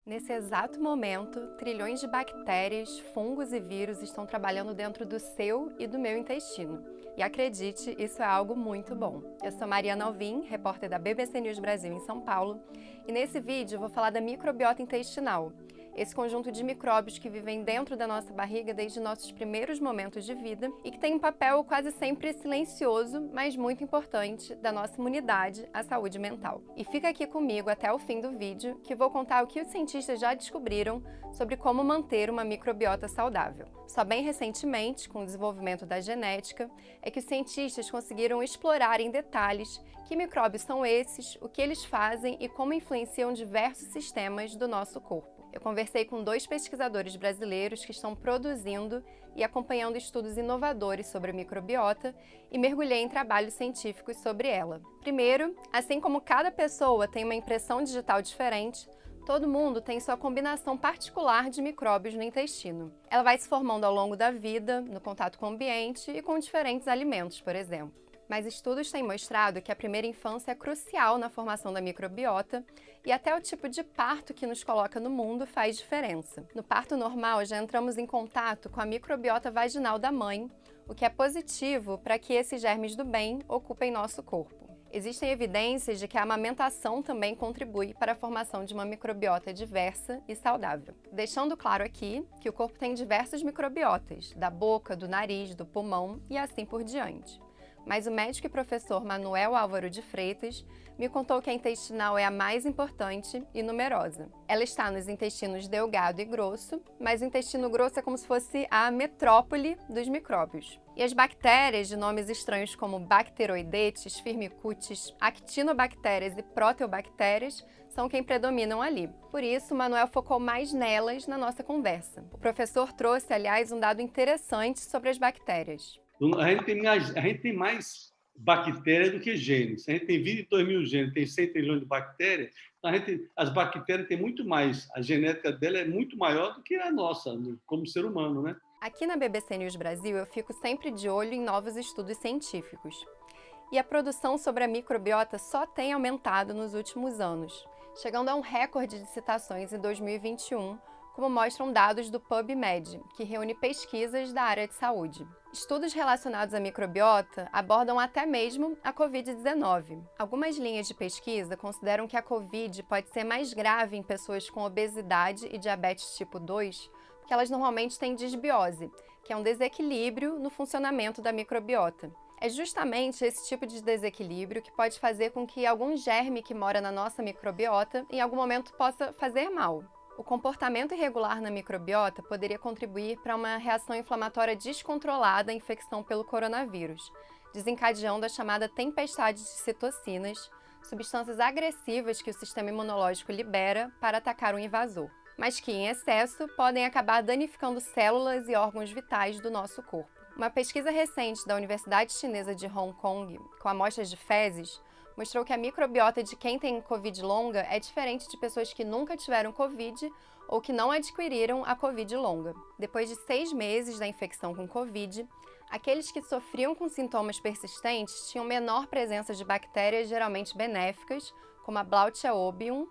Nesse exato momento, trilhões de bactérias, fungos e vírus estão trabalhando dentro do seu e do meu intestino. E acredite, isso é algo muito bom. Eu sou Mariana Alvim, repórter da BBC News Brasil em São Paulo, e nesse vídeo eu vou falar da microbiota intestinal, esse conjunto de micróbios que vivem dentro da nossa barriga desde nossos primeiros momentos de vida e que tem um papel quase sempre silencioso, mas muito importante, da nossa imunidade à saúde mental. E fica aqui comigo até o fim do vídeo, que vou contar o que os cientistas já descobriram sobre como manter uma microbiota saudável. Só bem recentemente, com o desenvolvimento da genética, é que os cientistas conseguiram explorar em detalhes que micróbios são esses, o que eles fazem e como influenciam diversos sistemas do nosso corpo. Eu conversei com 2 pesquisadores brasileiros que estão produzindo e acompanhando estudos inovadores sobre a microbiota e mergulhei em trabalhos científicos sobre ela. Primeiro, assim como cada pessoa tem uma impressão digital diferente, todo mundo tem sua combinação particular de micróbios no intestino. Ela vai se formando ao longo da vida, no contato com o ambiente e com diferentes alimentos, por exemplo. Mas estudos têm mostrado que a primeira infância é crucial na formação da microbiota e até o tipo de parto que nos coloca no mundo faz diferença. No parto normal, já entramos em contato com a microbiota vaginal da mãe, o que é positivo para que esses germes do bem ocupem nosso corpo. Existem evidências de que a amamentação também contribui para a formação de uma microbiota diversa e saudável. Deixando claro aqui que o corpo tem diversas microbiotas, da boca, do nariz, do pulmão e assim por diante. Mas o médico e professor Manuel Álvaro de Freitas me contou que a intestinal é a mais importante e numerosa. Ela está nos intestinos delgado e grosso, mas o intestino grosso é como se fosse a metrópole dos micróbios. E as bactérias, de nomes estranhos como Bacteroidetes, Firmicutes, Actinobactérias e Proteobactérias, são quem predominam ali. Por isso, Manuel focou mais nelas na nossa conversa. O professor trouxe, aliás, um dado interessante sobre as bactérias. A gente tem mais bactérias do que genes. A gente tem 22 mil genes, tem 100 trilhões de bactérias. Então as bactérias têm muito mais, a genética dela é muito maior do que a nossa, como ser humano, né? Aqui na BBC News Brasil, eu fico sempre de olho em novos estudos científicos. E a produção sobre a microbiota só tem aumentado nos últimos anos, chegando a um recorde de citações em 2021, como mostram dados do PubMed, que reúne pesquisas da área de saúde. Estudos relacionados à microbiota abordam até mesmo a Covid-19. Algumas linhas de pesquisa consideram que a Covid pode ser mais grave em pessoas com obesidade e diabetes tipo 2, porque elas normalmente têm disbiose, que é um desequilíbrio no funcionamento da microbiota. É justamente esse tipo de desequilíbrio que pode fazer com que algum germe que mora na nossa microbiota em algum momento possa fazer mal. O comportamento irregular na microbiota poderia contribuir para uma reação inflamatória descontrolada à infecção pelo coronavírus, desencadeando a chamada tempestade de citocinas, substâncias agressivas que o sistema imunológico libera para atacar o invasor, mas que, em excesso, podem acabar danificando células e órgãos vitais do nosso corpo. Uma pesquisa recente da Universidade Chinesa de Hong Kong, com amostras de fezes, mostrou que a microbiota de quem tem Covid longa é diferente de pessoas que nunca tiveram Covid ou que não adquiriram a Covid longa. Depois de 6 meses da infecção com Covid, aqueles que sofriam com sintomas persistentes tinham menor presença de bactérias geralmente benéficas, como a Blautia obium,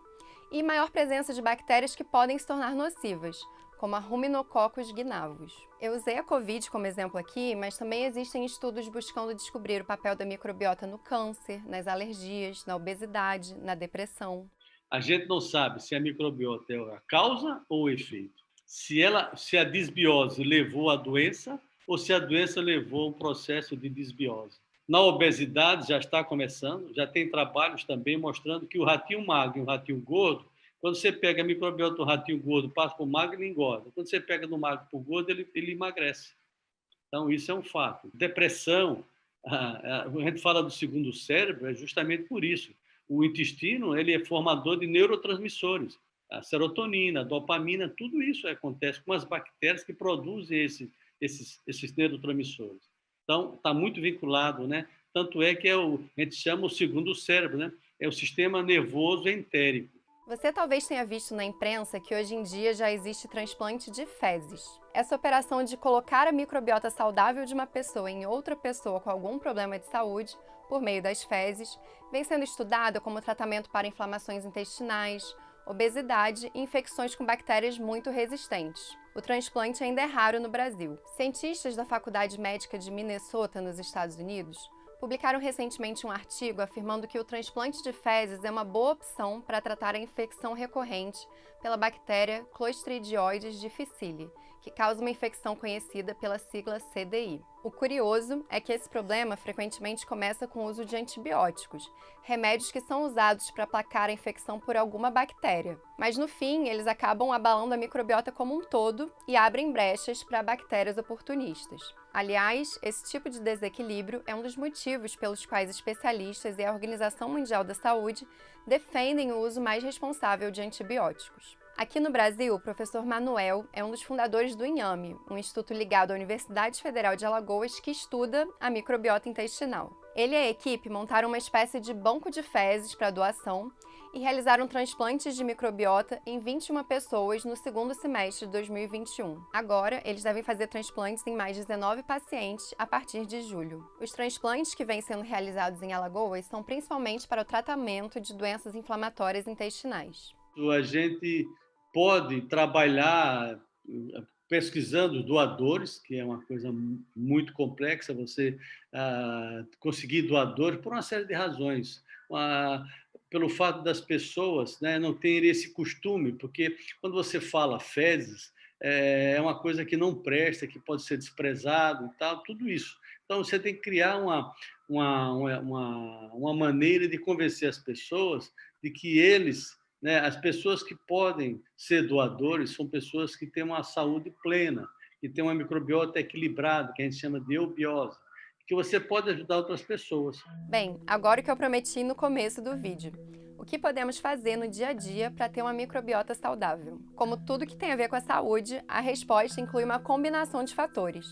e maior presença de bactérias que podem se tornar nocivas, como a Ruminococcus guinavus. Eu usei a Covid como exemplo aqui, mas também existem estudos buscando descobrir o papel da microbiota no câncer, nas alergias, na obesidade, na depressão. A gente não sabe se a microbiota é a causa ou o efeito. Se a disbiose levou à doença ou se a doença levou a um processo de disbiose. Na obesidade já está começando, já tem trabalhos também mostrando que o ratinho magro e o ratinho gordo, quando você pega a microbiota do ratinho gordo, passa para o magro, ele engorda. Quando você pega do magro para o gordo, ele emagrece. Então, isso é um fato. Depressão, a gente fala do segundo cérebro, é justamente por isso. O intestino ele é formador de neurotransmissores. A serotonina, a dopamina, tudo isso acontece com as bactérias que produzem esses neurotransmissores. Então, está muito vinculado, né? Tanto é que a gente chama o segundo cérebro, né? É o sistema nervoso entérico. Você talvez tenha visto na imprensa que hoje em dia já existe transplante de fezes. Essa operação de colocar a microbiota saudável de uma pessoa em outra pessoa com algum problema de saúde, por meio das fezes, vem sendo estudada como tratamento para inflamações intestinais, obesidade e infecções com bactérias muito resistentes. O transplante ainda é raro no Brasil. Cientistas da Faculdade Médica de Minnesota, nos Estados Unidos, publicaram recentemente um artigo afirmando que o transplante de fezes é uma boa opção para tratar a infecção recorrente pela bactéria Clostridioides difficile, que causa uma infecção conhecida pela sigla CDI. O curioso é que esse problema frequentemente começa com o uso de antibióticos, remédios que são usados para aplacar a infecção por alguma bactéria. Mas no fim, eles acabam abalando a microbiota como um todo e abrem brechas para bactérias oportunistas. Aliás, esse tipo de desequilíbrio é um dos motivos pelos quais especialistas e a Organização Mundial da Saúde defendem o uso mais responsável de antibióticos. Aqui no Brasil, o professor Manuel é um dos fundadores do INHAME, um instituto ligado à Universidade Federal de Alagoas que estuda a microbiota intestinal. Ele e a equipe montaram uma espécie de banco de fezes para doação e realizaram transplantes de microbiota em 21 pessoas no segundo semestre de 2021. Agora, eles devem fazer transplantes em mais 19 pacientes a partir de julho. Os transplantes que vêm sendo realizados em Alagoas são principalmente para o tratamento de doenças inflamatórias intestinais. A gente pode trabalhar pesquisando doadores, que é uma coisa muito complexa, você conseguir doadores por uma série de razões. Pelo fato das pessoas, né, não terem esse costume, porque quando você fala fezes, é uma coisa que não presta, que pode ser desprezado e tal, tudo isso. Então, você tem que criar uma maneira de convencer as pessoas de que eles, né, as pessoas que podem ser doadores são pessoas que têm uma saúde plena, que têm uma microbiota equilibrada, que a gente chama de eubiose, que você pode ajudar outras pessoas. Bem, agora o que eu prometi no começo do vídeo. O que podemos fazer no dia a dia para ter uma microbiota saudável? Como tudo que tem a ver com a saúde, a resposta inclui uma combinação de fatores.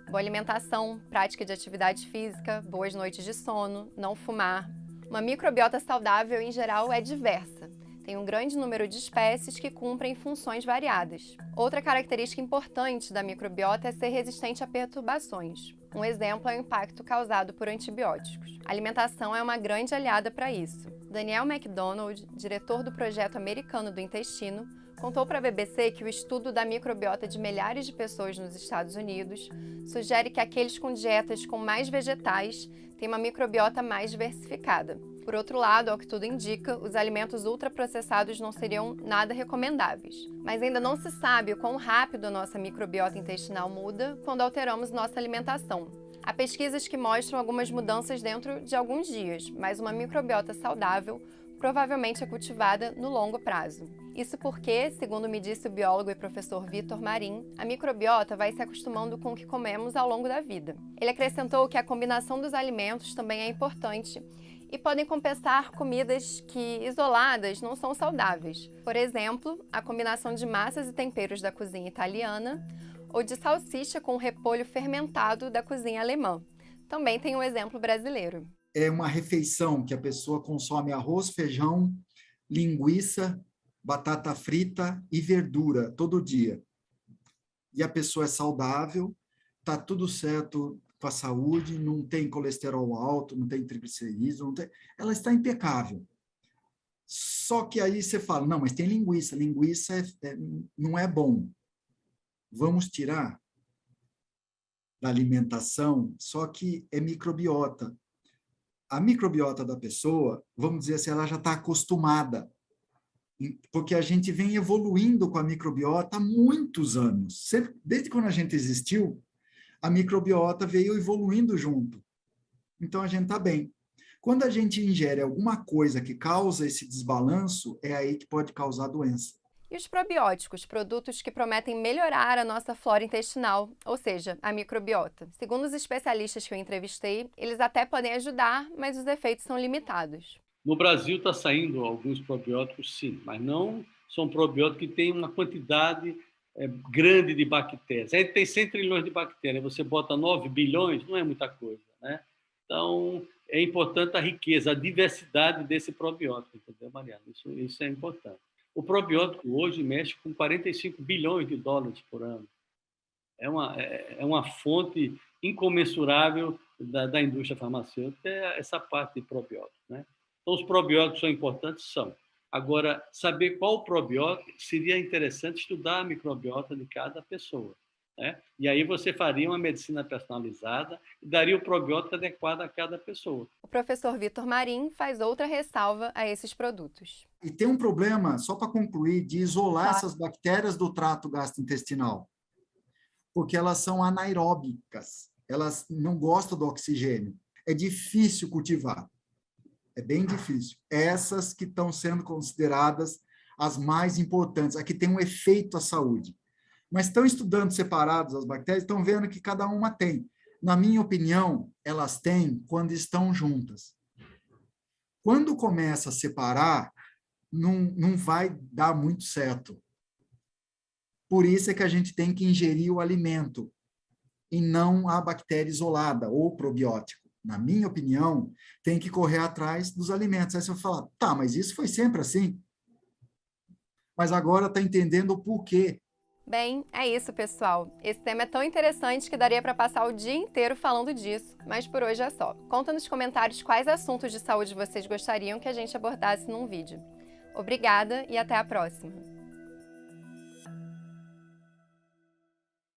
Boa alimentação, prática de atividade física, boas noites de sono, não fumar. Uma microbiota saudável, em geral, é diversa. Tem um grande número de espécies que cumprem funções variadas. Outra característica importante da microbiota é ser resistente a perturbações. Um exemplo é o impacto causado por antibióticos. A alimentação é uma grande aliada para isso. Daniel MacDonald, diretor do Projeto Americano do Intestino, contou para a BBC que o estudo da microbiota de milhares de pessoas nos Estados Unidos sugere que aqueles com dietas com mais vegetais têm uma microbiota mais diversificada. Por outro lado, ao que tudo indica, os alimentos ultraprocessados não seriam nada recomendáveis. Mas ainda não se sabe o quão rápido a nossa microbiota intestinal muda quando alteramos nossa alimentação. Há pesquisas que mostram algumas mudanças dentro de alguns dias, mas uma microbiota saudável provavelmente é cultivada no longo prazo. Isso porque, segundo me disse o biólogo e professor Vitor Marim, a microbiota vai se acostumando com o que comemos ao longo da vida. Ele acrescentou que a combinação dos alimentos também é importante e podem compensar comidas que, isoladas, não são saudáveis. Por exemplo, a combinação de massas e temperos da cozinha italiana ou de salsicha com repolho fermentado da cozinha alemã. Também tem um exemplo brasileiro. É uma refeição que a pessoa consome arroz, feijão, linguiça, batata frita e verdura todo dia. E a pessoa é saudável, está tudo certo com a saúde, não tem colesterol alto, não tem triglicerídeos, ela está impecável. Só que aí você fala, não, mas tem linguiça, não é bom. Vamos tirar da alimentação, só que é microbiota. A microbiota da pessoa, vamos dizer assim, ela já está acostumada, porque a gente vem evoluindo com a microbiota há muitos anos. Desde quando a gente existiu, a microbiota veio evoluindo junto. Então, a gente está bem. Quando a gente ingere alguma coisa que causa esse desbalanço, é aí que pode causar doença. E os probióticos, produtos que prometem melhorar a nossa flora intestinal, ou seja, a microbiota. Segundo os especialistas que eu entrevistei, eles até podem ajudar, mas os efeitos são limitados. No Brasil está saindo alguns probióticos, sim, mas não são probióticos que têm uma quantidade grande de bactérias. Aí tem 100 trilhões de bactérias, você bota 9 bilhões, não é muita coisa, né? Então, é importante a riqueza, a diversidade desse probiótico, entendeu, Mariana? Isso é importante. O probiótico hoje mexe com 45 bilhões de dólares por ano. É uma fonte incomensurável da indústria farmacêutica, essa parte de probióticos, né? Então, os probióticos são importantes? São. Agora, saber qual probiótico, seria interessante estudar a microbiota de cada pessoa, né? E aí você faria uma medicina personalizada e daria o probiótico adequado a cada pessoa. O professor Vitor Marim faz outra ressalva a esses produtos. E tem um problema, só para concluir, de isolar Claro. essas bactérias do trato gastrointestinal, porque elas são anaeróbicas, elas não gostam do oxigênio. É difícil cultivar, é bem difícil. Essas que estão sendo consideradas as mais importantes, a que tem um efeito à saúde. Mas estão estudando separadas as bactérias, estão vendo que cada uma tem. Na minha opinião, elas têm quando estão juntas. Quando começa a separar, não vai dar muito certo. Por isso é que a gente tem que ingerir o alimento e não a bactéria isolada ou probiótico. Na minha opinião, tem que correr atrás dos alimentos. Aí você vai falar, tá, mas isso foi sempre assim? Mas agora está entendendo o porquê. Bem, é isso, pessoal. Esse tema é tão interessante que daria para passar o dia inteiro falando disso, mas por hoje é só. Conta nos comentários quais assuntos de saúde vocês gostariam que a gente abordasse num vídeo. Obrigada e até a próxima!